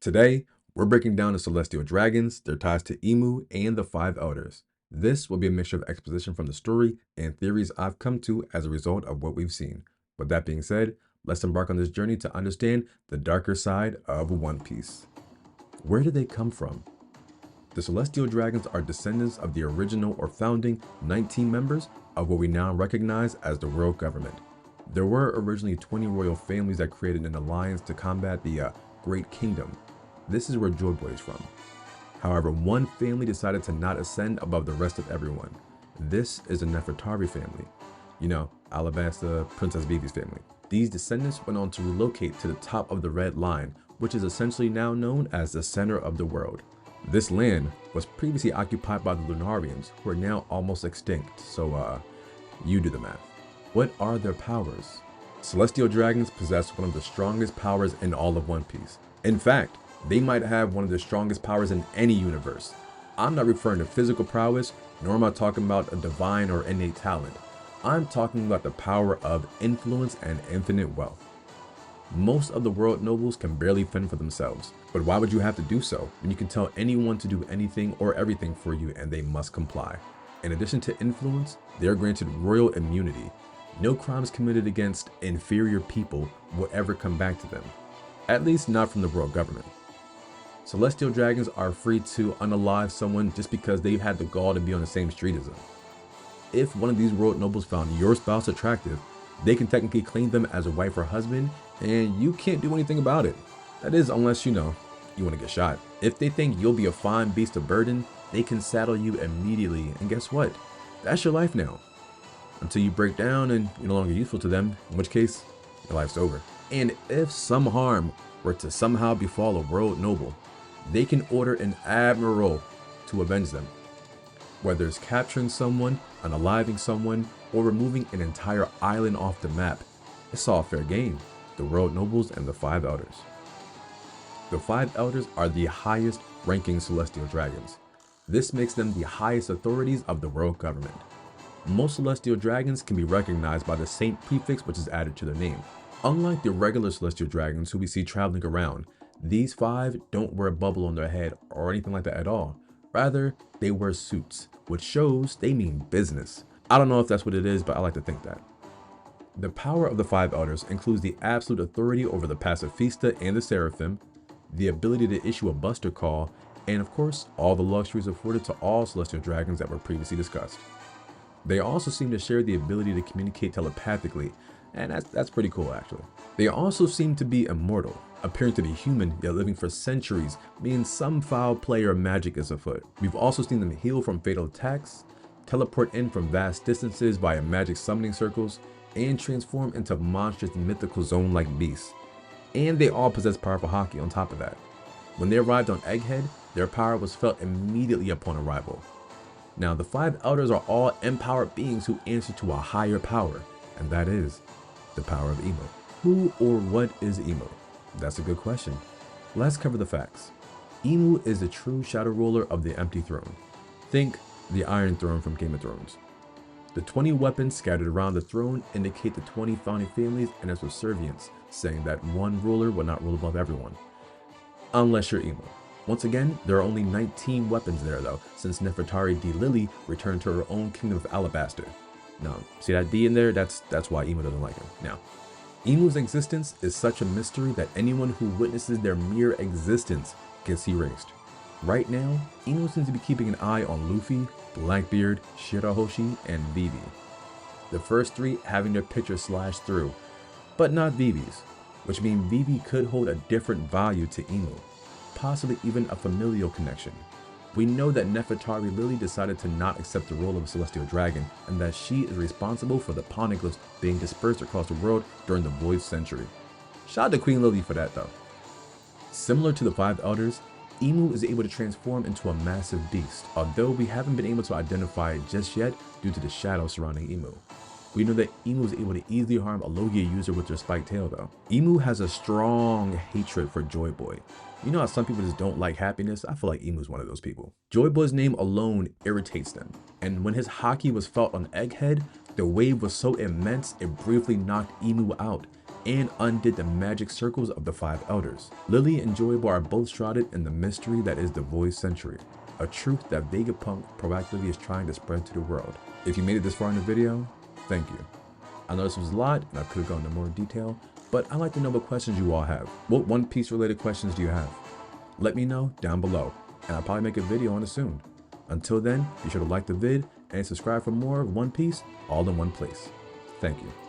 Today, we're breaking down the celestial dragons, their ties to Imu, and the five elders. This will be a mixture of exposition from the story and theories I've come to as a result of what we've seen. With that being said, let's embark on this journey to understand the darker side of One Piece. Where did they come from? The celestial dragons are descendants of the original or founding 19 members of what we now recognize as the world government. There were originally 20 royal families that created an alliance to combat the Great Kingdom. This is where Joy Boy is from. However, one family decided to not ascend above the rest of everyone. This is the Nefertari family. You know, Alabasta, Princess Vivi's family. These descendants went on to relocate to the top of the Red Line, which is essentially now known as the center of the world. This land was previously occupied by the Lunarians, who are now almost extinct, so you do the math. What are their powers? Celestial dragons possess one of the strongest powers in all of One Piece. In fact, they might have one of the strongest powers in any universe. I'm not referring to physical prowess, nor am I talking about a divine or innate talent. I'm talking about the power of influence and infinite wealth. Most of the world nobles can barely fend for themselves, but why would you have to do so when you can tell anyone to do anything or everything for you and they must comply? In addition to influence, they are granted royal immunity. No crimes committed against inferior people will ever come back to them, at least not from the world government. Celestial dragons are free to unalive someone just because they had the gall to be on the same street as them. If one of these world nobles found your spouse attractive, they can technically claim them as a wife or husband, and you can't do anything about it. That is, unless you want to get shot. If they think you'll be a fine beast of burden, they can saddle you immediately, and guess what? That's your life now. Until you break down and you're no longer useful to them, in which case, your life's over. And if some harm were to somehow befall a world noble, they can order an admiral to avenge them. Whether it's capturing someone, unaliving someone, or removing an entire island off the map, it's all fair game. The world nobles and the five elders. The five elders are the highest ranking celestial dragons. This makes them the highest authorities of the world government. Most celestial dragons can be recognized by the saint prefix which is added to their name. Unlike the regular celestial dragons who we see traveling around, these five don't wear a bubble on their head or anything like that at all. Rather, they wear suits, which shows they mean business. I don't know if that's what it is, but I like to think that. The power of the five elders includes the absolute authority over the pacifista and the seraphim, the ability to issue a buster call, and of course, all the luxuries afforded to all celestial dragons that were previously discussed. They also seem to share the ability to communicate telepathically, and that's pretty cool actually. They also seem to be immortal, appearing to be human yet living for centuries, meaning some foul play or magic is afoot. We've also seen them heal from fatal attacks, teleport in from vast distances via magic summoning circles, and transform into monstrous mythical zone-like beasts. And they all possess powerful haki on top of that. When they arrived on Egghead, their power was felt immediately upon arrival. Now, the five elders are all empowered beings who answer to a higher power, and that is the power of Imu. Who or what is Imu? That's a good question. Let's cover the facts. Imu is the true shadow ruler of the empty throne. Think the Iron Throne from Game of Thrones. The 20 weapons scattered around the throne indicate the 20 founding families and their subservience, saying that one ruler will not rule above everyone. Unless you're Imu. Once again, there are only 19 weapons there though, since Nefertari D. Lily returned to her own kingdom of Alabasta. Now, see that D in there? That's why Imu doesn't like him. Now, Imu's existence is such a mystery that anyone who witnesses their mere existence gets erased. Right now, Imu seems to be keeping an eye on Luffy, Blackbeard, Shirahoshi, and Vivi. The first three having their pictures slashed through, but not Vivi's, which means Vivi could hold a different value to Imu, possibly even a familial connection. We know that Nefertari Lily decided to not accept the role of a celestial dragon, and that she is responsible for the poneglyphs being dispersed across the world during the Void Century. Shout out to Queen Lily for that though. Similar to the five elders, Imu is able to transform into a massive beast, although we haven't been able to identify it just yet due to the shadow surrounding Imu. We know that Imu is able to easily harm a Logia user with their spiked tail though. Imu has a strong hatred for Joy Boy. You know how some people just don't like happiness? I feel like Imu's one of those people. Joy Boy's name alone irritates them, and when his haki was felt on Egghead, the wave was so immense it briefly knocked Imu out, and undid the magic circles of the 5 elders. Lily and Enjoyable are both shrouded in the mystery that is the Void Century, a truth that Vegapunk proactively is trying to spread to the world. If you made it this far in the video, thank you. I know this was a lot and I could have gone into more detail, but I'd like to know what questions you all have. What One Piece related questions do you have? Let me know down below, and I'll probably make a video on it soon. Until then, be sure to like the vid and subscribe for more of One Piece all in one place. Thank you.